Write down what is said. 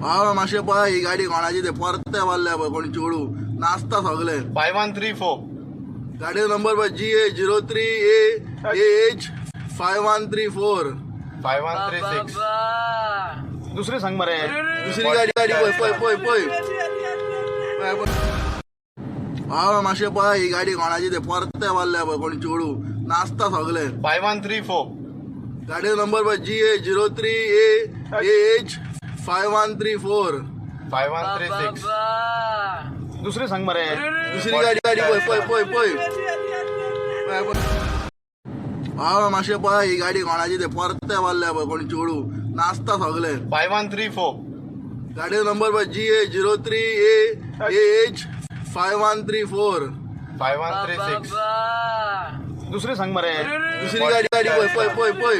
हा माशे पळय ही गाडी कोणाची ते परते वारल्या पळय कोणी चोडू नाचता सगळे 5134 गाडी नंबर पळय GA03AH5134 5136 दुसरी सांग मरे दुसरी गाडी गाडी पळय पळय पळय हा माशे पळय ही गाडी कोणाची ते परते वारल्या पळय कोणी चोडू नाचता सगळे 5134 गाडी नंबर पळय GA03AH5134 5136 दुसरी सांग मरे दुसरी गाडी गाडी पळय पळय पळय हा माशे पळय ही गाडी कोणाची ते परते वारल्या पळय कोणी चोडू नाचता सगळे 5134 गाडी नंबर पळय GA03AH5134 5136 दुसरी सांग मरे दुसरी गाडी गाडी पळय पळय पळय